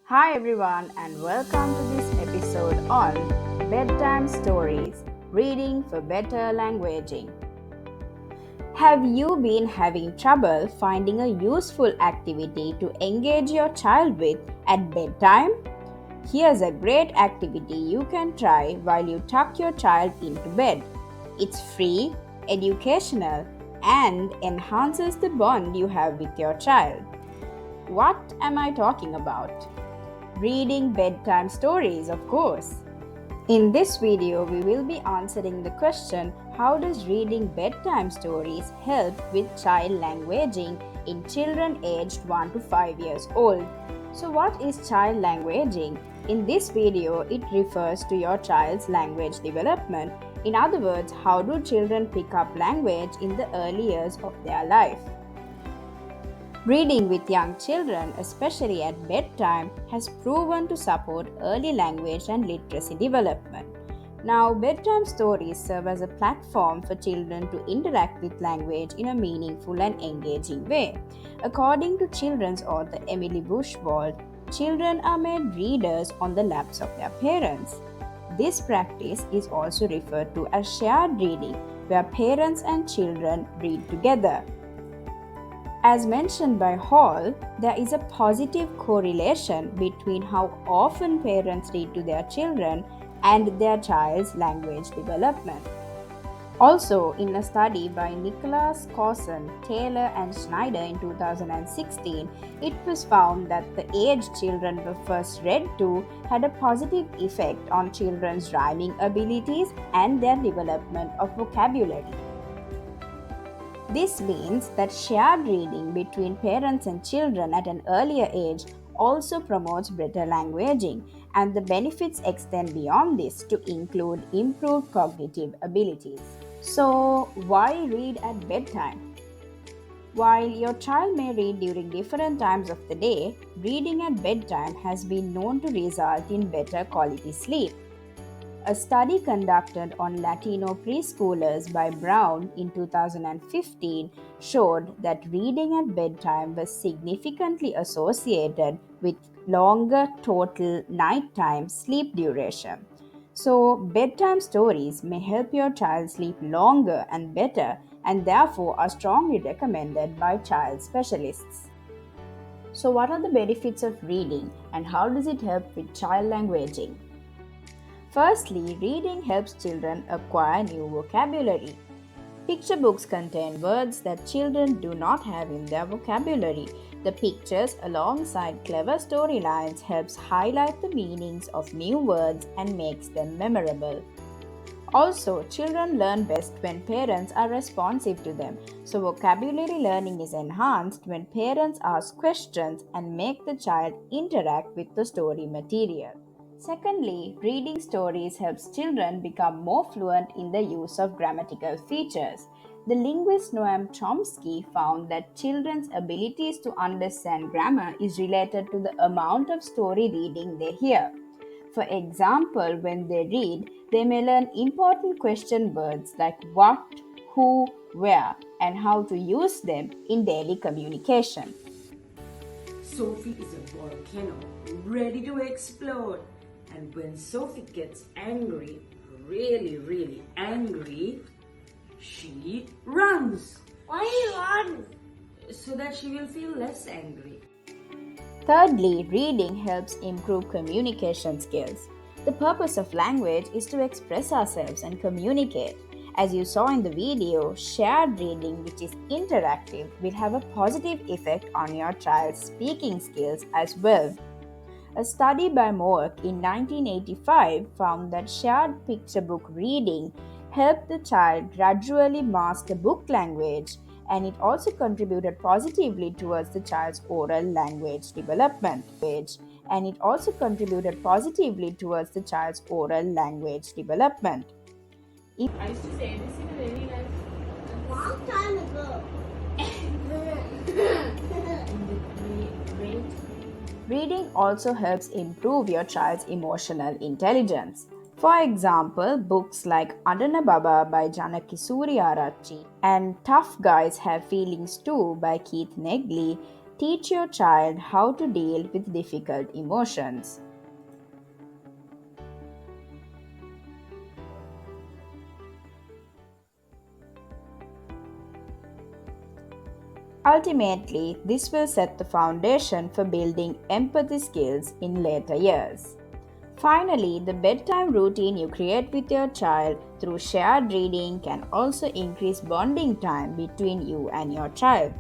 Hi everyone, and welcome to this episode on Bedtime Stories Reading for Better Languaging. Have you been having trouble finding a useful activity to engage your child with at bedtime? Here's a great activity you can try while you tuck your child into bed. It's free, educational, and enhances the bond you have with your child. What am I talking about? Reading bedtime stories, of course. In this video, we will be answering the question, how does reading bedtime stories help with child languaging in children aged 1 to 5 years old? So what is child languaging? In this video, it refers to your child's language development. In other words, how do children pick up language in the early years of their life? Reading with young children, especially at bedtime, has proven to support early language and literacy development. Now, bedtime stories serve as a platform for children to interact with language in a meaningful and engaging way. According to children's author Emily Bushwald, children are made readers on the laps of their parents. This practice is also referred to as shared reading, where parents and children read together. As mentioned by Hall, there is a positive correlation between how often parents read to their children and their child's language development. Also, in a study by Nicholas Corson, Taylor, and Schneider in 2016, it was found that the age children were first read to had a positive effect on children's rhyming abilities and their development of vocabulary. This means that shared reading between parents and children at an earlier age also promotes better languaging, and the benefits extend beyond this to include improved cognitive abilities. So, why read at bedtime? While your child may read during different times of the day, reading at bedtime has been known to result in better quality sleep. A study conducted on Latino preschoolers by Brown in 2015 showed that reading at bedtime was significantly associated with longer total nighttime sleep duration. So, bedtime stories may help your child sleep longer and better, and therefore are strongly recommended by child specialists. So, what are the benefits of reading and how does it help with child languaging? Firstly, reading helps children acquire new vocabulary. Picture books contain words that children do not have in their vocabulary. The pictures alongside clever storylines helps highlight the meanings of new words and makes them memorable. Also, children learn best when parents are responsive to them. So, vocabulary learning is enhanced when parents ask questions and make the child interact with the story material. Secondly, reading stories helps children become more fluent in the use of grammatical features. The linguist Noam Chomsky found that children's abilities to understand grammar is related to the amount of story reading they hear. For example, when they read, they may learn important question words like what, who, where, and how to use them in daily communication. Sophie is a volcano ready to explode. And when Sophie gets angry, really angry, she runs. Why do you run? So that she will feel less angry. Thirdly, reading helps improve communication skills. The purpose of language is to express ourselves and communicate. As you saw in the video, shared reading, which is interactive, will have a positive effect on your child's speaking skills as well. A study by Moak in 1985 found that shared picture book reading helped the child gradually master book language, and it also contributed positively towards the child's oral language development. And it also contributed positively towards the child's oral language development. I used to say this in a very long time ago. Reading also helps improve your child's emotional intelligence. For example, books like Adana Baba by Janaki Suryarachchi and Tough Guys Have Feelings Too by Keith Negley Teach your child how to deal with difficult emotions. Ultimately, this will set the foundation for building empathy skills in later years. Finally, the bedtime routine you create with your child through shared reading can also increase bonding time between you and your child.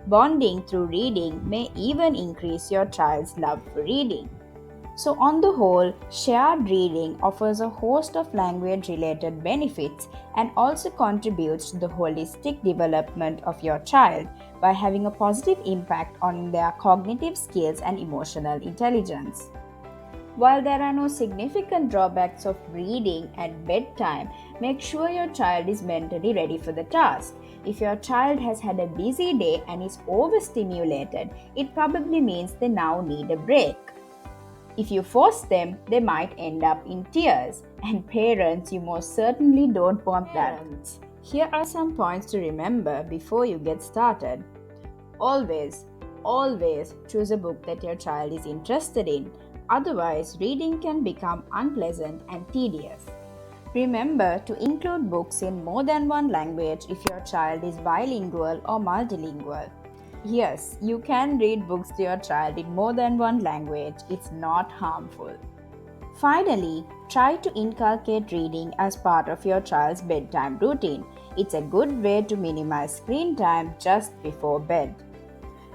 Bonding through reading may even increase your child's love for reading. So, on the whole, shared reading offers a host of language related benefits and also contributes to the holistic development of your child by having a positive impact on their cognitive skills and emotional intelligence. While there are no significant drawbacks of reading at bedtime, make sure your child is mentally ready for the task. If your child has had a busy day and is overstimulated, it probably means they now need a break. If you force them, they might end up in tears. And parents, you most certainly don't want that. Parents, here are some points to remember before you get started. Always, always choose a book that your child is interested in. Otherwise, reading can become unpleasant and tedious. Remember to include books in more than one language if your child is bilingual or multilingual. Yes, you can read books to your child in more than one language, it's not harmful. Finally, try to inculcate reading as part of your child's bedtime routine. It's a good way to minimize screen time just before bed.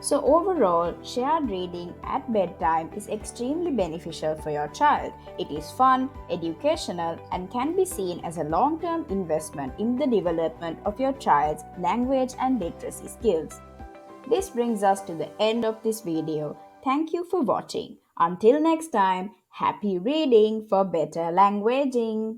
So, overall, shared reading at bedtime is extremely beneficial for your child. It is fun, educational, and can be seen as a long term investment in the development of your child's language and literacy skills. This brings us to the end of this video. Thank you for watching. Until next time, happy reading for better languaging.